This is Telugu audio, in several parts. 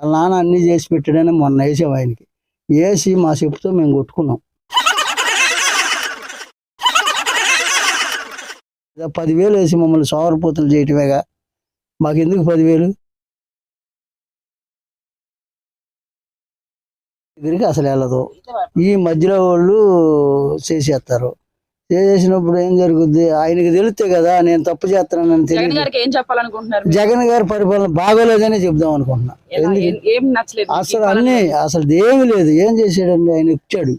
వాళ్ళ నాన్న అన్నీ చేసి పెట్టాడని మొన్న వేసాం ఆయనకి. వేసి మా చెప్పుతో మేము కొట్టుకున్నాం. 10,000 వేసి మమ్మల్ని సోమరిపోతులు చేయటమేగా, మాకెందుకు 10,000? దగ్గరికి అసలు వెళ్ళదు. ఈ మధ్యలో వాళ్ళు చేసేస్తారు. చేసినప్పుడు ఏం జరుగుద్ది? ఆయనకి తెలిస్తే కదా నేను తప్పు చేస్తున్నానని తెలియదు. జగన్ గారి పరిపాలన బాగోలేదని చెప్దాం అనుకుంటున్నా. అసలు ఏమి లేదు. ఏం చేసాడండి? ఆయన ఇచ్చాడు.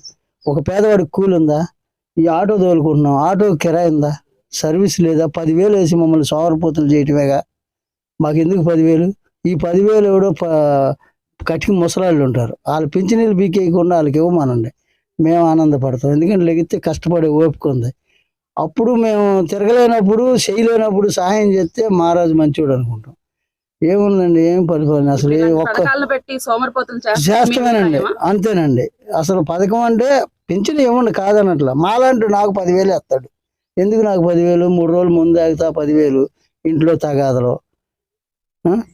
ఒక పేదవాడికి కూలి ఉందా? ఈ ఆటో తోలుకుంటున్నాం, ఆటో కిరాయి ఉందా? సర్వీస్ లేదా? 10,000 వేసి మమ్మల్ని సోమరిపోతులు చేయటమేగా, మాకెందుకు 10,000? ఈ 10,000 ఎవడో కటికి ముసలాళ్ళు ఉంటారు, వాళ్ళు పింఛనీళ్ళు బీకేయకుండా వాళ్ళకి ఇవ్వమనండి, మేము ఆనందపడతాం. ఎందుకంటే లెగితే కష్టపడే ఓపిక ఉంది. అప్పుడు మేము తిరగలేనప్పుడు, చేయలేనప్పుడు సహాయం చేస్తే మహారాజు మంచివాడు అనుకుంటాం. ఏముందండి? ఏం పరిపాలన అసలు? ఒక్క చేస్తామేనండి, అంతేనండి. అసలు పథకం అంటే పింఛను ఏముంది కాదనట్లా. మాలాంటి నాకు 10,000 వేస్తాడు. ఎందుకు నాకు 10,000? 3 రోజులు ముందు ఆగితే 10,000 ఇంట్లో తగాదలు,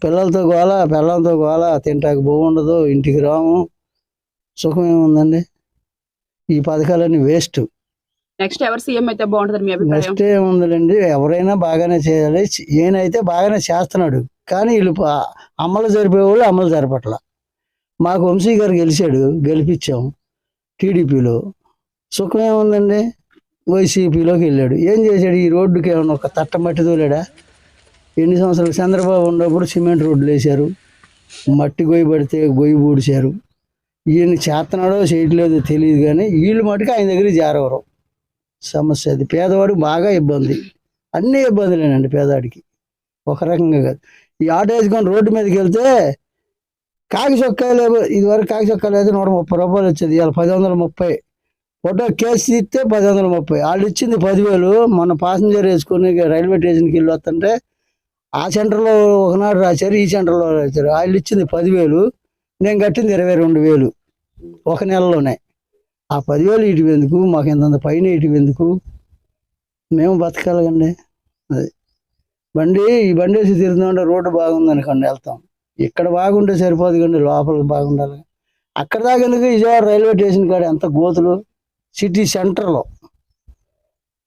పిల్లలతో గోల, పిల్లలతో గోల, తింటాకు బాగుండదు, ఇంటికి రాము, సుఖం ఏముందండి? ఈ పథకాలన్నీ వేస్ట్. నెక్స్ట్ ఎవరు సీఎం అయితే బాగుంటుంది మీ అభిప్రాయం? నెక్స్ట్ ఏముందండి, ఎవరైనా బాగానే చేయాలి. ఈయనైతే బాగానే చేస్తున్నాడు, కానీ వీళ్ళు అమలు జరిపే వాళ్ళు అమలు జరపట్ల. మాకు వంశీ గారు గెలిపించాం టీడీపీలో. సుఖం ఏముందండి? వైసీపీలోకి వెళ్ళాడు. ఏం చేశాడు? ఈ రోడ్డుకి ఏమన్నా ఒక తట్టమట్టి తోలాడా? ఎన్ని సంవత్సరాలు చంద్రబాబు ఉన్నప్పుడు సిమెంట్ రోడ్లు వేశారు, మట్టి గొయ్యి పడితే గొయ్యి పూడిచారు. ఈయన చేస్తున్నాడో చేయట్లేదో తెలియదు, కానీ వీళ్ళు మటుకు ఆయన దగ్గర చేరవరు. సమస్య అది. పేదవాడికి బాగా ఇబ్బంది, అన్ని ఇబ్బందులేనండి పేదవాడికి, ఒక రకంగా కాదు. ఈ ఆటో వేసుకొని రోడ్డు మీదకి వెళ్తే కాకి చొక్కాయలు, ఇదివరకు కాకి చొక్కాయలు అయితే 130 రూపాయలు వచ్చేది, ఇవాళ 1030. ఫోటో కేసు తీస్తే 1030. వాళ్ళు ఇచ్చింది 10,000. మొన్న పాసింజర్ వేసుకొని రైల్వే స్టేషన్కి వెళ్ళి వస్తుంటే ఆ సెంటర్లో ఒకనాడు రాశారు, ఈ సెంటర్లో రాశారు. వాళ్ళు ఇచ్చింది 10,000, నేను కట్టింది 22,000 ఒక నెలలోనే. ఆ 10,000 ఇటు ఎందుకు? మాకు ఇంత పైన ఇటు ఎందుకు? మేము బతకాలండి. అది ఈ బండి వేసి తిరుగుతుంటే రోడ్డు బాగుంది అనుకోండి, వెళ్తాం. ఇక్కడ బాగుంటే సరిపోదు కండి, లోపల బాగుండాలి. అక్కడ దాకా ఎందుకు? విజయవాడ రైల్వే స్టేషన్ కాడ ఎంత గోతులు, సిటీ సెంటర్లో.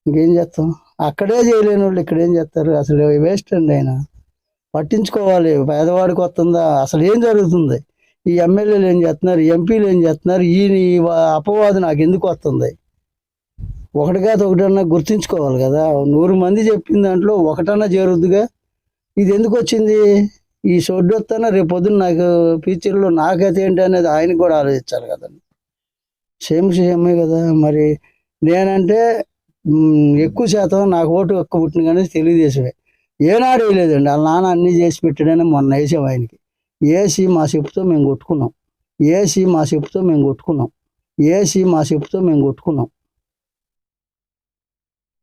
ఇంకేం చేస్తాం? అక్కడే చేయలేని వాళ్ళు ఇక్కడ ఏం చేస్తారు? అసలు వేస్ట్ అండి. ఆయన పట్టించుకోవాలి. పేదవాడికి వస్తుందా? అసలు ఏం జరుగుతుంది? ఈ ఎమ్మెల్యేలు ఏం చేస్తున్నారు? ఎంపీలు ఏం చేస్తున్నారు? ఈ అపవాదు నాకు ఎందుకు వస్తుంది? ఒకటి కాదు ఒకటన్నా గుర్తుంచుకోవాలి కదా. 100 మంది చెప్పిన దాంట్లో ఒకటన్నా జరుగుద్దిగా. ఇది ఎందుకు వచ్చింది? ఈ సొడ్డు వస్తానా రేపు పొద్దున్న నాకు ఫ్యూచర్లో నాకైతే ఏంటి అనేది ఆయనకు కూడా ఆలోచించాలి కదండి. సేమే కదా. మరి నేనంటే ఎక్కువ శాతం నాకు ఓటు ఎక్కువ పుట్టిన కానీ తెలుగుదేశమే. ఏనాడు వేయలేదండి. వాళ్ళ నాన్న అన్నీ చేసి పెట్టాడని మొన్న వేసాం ఆయనకి. వేసి మా చెప్పుతో మేము కొట్టుకున్నాం.